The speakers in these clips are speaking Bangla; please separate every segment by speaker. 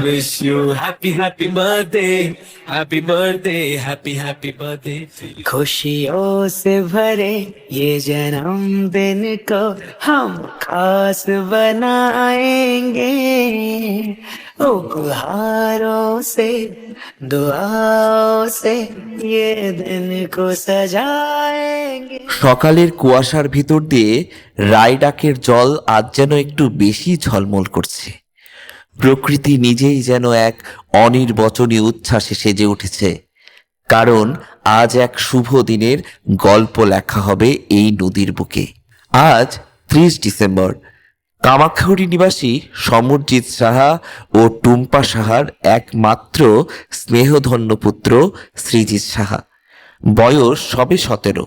Speaker 1: wish you happy happy birthday, happy birthday, happy birthday to you.
Speaker 2: खुशियों से भरे ये जन्मदिन को हम खास बनाएंगे, उपहारों से दुआओं से ये दिन को सजाएंगे।
Speaker 3: সকালের কুয়াশার ভিতর দিয়ে রায়ডাকের জল আজ যেন একটু বেশি ঝলমল করছে। প্রকৃতি নিজেই যেন এক অনির্বচনীয় উচ্ছ্বাসে সেজে উঠেছে, কারণ আজ এক শুভ দিনের গল্প লেখা হবে এই নদীর বুকে। আজ 30 ডিসেম্বর। কামাখ্যাগুড়ি নিবাসী সমরজিৎ সাহা ও টুম্পা সাহার একমাত্র স্নেহধন্য পুত্র সৃজিৎ সাহা। বয়স সবে 17।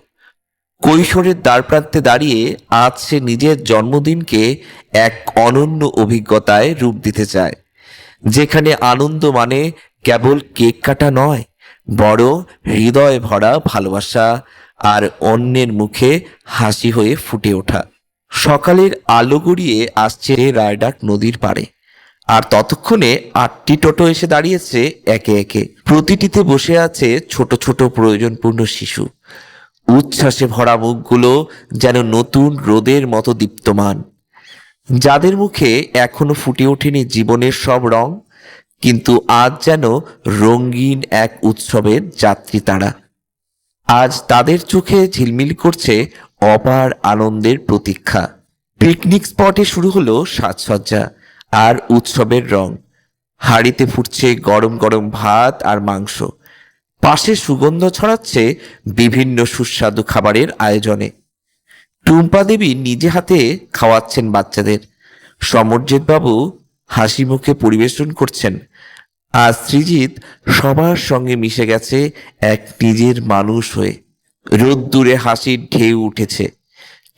Speaker 3: কৈশোরের দ্বারপ্রান্তে দাঁড়িয়ে আজ সে নিজের জন্মদিনকে এক অনন্য অভিজ্ঞতায় রূপ দিতে চায়, যেখানে আনন্দ মানে কেবল কেক কাটা নয়, বরং হৃদয় ভরা ভালোবাসা আর অন্যের মুখে হাসি হয়ে ফুটে ওঠা। সকালের আলো গড়িয়ে আসছে রায়ডাক নদীর পাড়ে, আর ততক্ষণে 8টি টোটো এসে দাঁড়িয়েছে একে একে। প্রতিটিতে বসে আছে ছোট ছোট প্রয়োজনপূর্ণ শিশু। উচ্ছ্বাসে ভরা মুখগুলো যেন নতুন রোদের মতো দীপ্তমান, যাদের মুখে এখনো ফুটে ওঠেনি জীবনের সব রং, কিন্তু আজ যেন রঙিন এক উৎসবের যাত্রী তারা। আজ তাদের চোখে ঝিলমিল করছে অপার আনন্দের প্রতীক্ষা। পিকনিক স্পটে শুরু হলো সাজসজ্জা আর উৎসবের রং। হাঁড়িতে ফুটছে গরম গরম ভাত আর মাংস, পাশে সুগন্ধ ছড়াচ্ছে বিভিন্ন সুস্বাদু খাবারের আয়োজনে। টুম্পা দেবী নিজে হাতে খাওয়াচ্ছেন বাচ্চাদের, সমরজিৎ বাবু হাসি মুখে পরিবেশন করছেন, আর সৃজিৎ সবার সঙ্গে মিশে গেছে এক নিজের মানুষ হয়ে। রোদ্দুরে হাসির ঢেউ উঠেছে,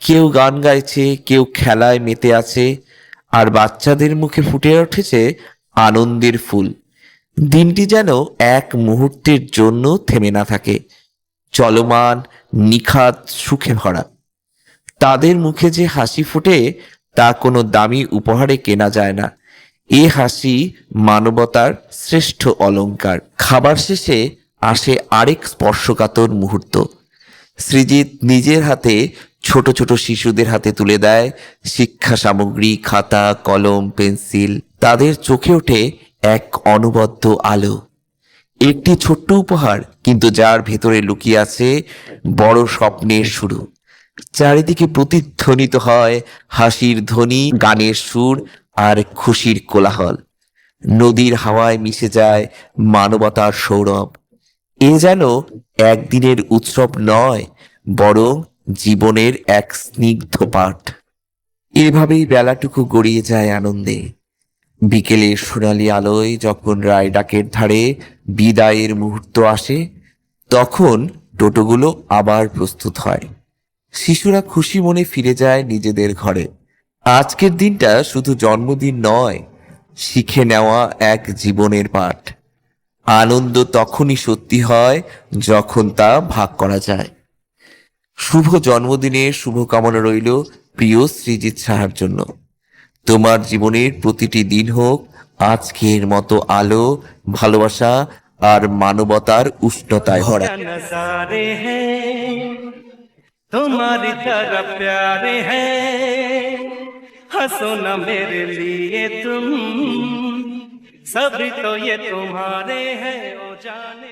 Speaker 3: কেউ গান গাইছে, কেউ খেলায় মেতে আছে, আর বাচ্চাদের মুখে ফুটে উঠেছে আনন্দের ফুল। দিনটি যেন এক মুহূর্তের জন্য থেমে না থাকে, চলমান নিখাত সুখে ভরা। তাদের মুখে যে হাসি ফোটে তা কোনো দামি উপহারে কেনা যায় না। এ হাসি মানবতার শ্রেষ্ঠ অলংকার। খাবার শেষে আসে আরেক স্পর্শকাতর মুহূর্ত। সৃজিৎ নিজের হাতে ছোট ছোট শিশুদের হাতে তুলে দেয় শিক্ষা সামগ্রী, খাতা, কলম, পেন্সিল। তাদের চোখে ওঠে এক অনবদ্য আলো। একটি ছোট্ট উপহার, কিন্তু যার ভেতরে লুকিয়ে আছে বড় স্বপ্নের শুরু। চারিদিকে প্রতিধ্বনিত হয় হাসির ধ্বনি, গানের সুর আর খুশির কোলাহল। নদীর হাওয়ায় মিশে যায় মানবতার সৌরভ। এ যেন একদিনের উৎসব নয়, বরং জীবনের এক স্নিগ্ধ পাঠ। এভাবেই বেলাটুকু গড়িয়ে যায় আনন্দে। বিকেলের সোনালি আলোয় যখন রায়ডাকের ধারে বিদায়ের মুহূর্ত আসে, তখন টোটোগুলো আবার প্রস্তুত হয়। শিশুরা খুশি মনে ফিরে যায় নিজেদের ঘরে। আজকের দিনটা শুধু জন্মদিন নয়, শিখে নেওয়া এক জীবনের পাঠ। আনন্দ তখনই সত্যি হয় যখন তা ভাগ করা যায়। শুভ জন্মদিনের শুভকামনা রইল প্রিয় সৃজিৎ সাহার জন্য। তোমার জীবনের প্রতিটি দিন হোক আজকের মতো আলো, ভালোবাসা আর মানবতার উষ্ণতায় ভরা।
Speaker 1: नजारे हैं तुम्हारी तरह प्यारे हैं, हंसो ना मेरे लिए तुम, सभी तो ये तुम्हारे हैं ओ जाने।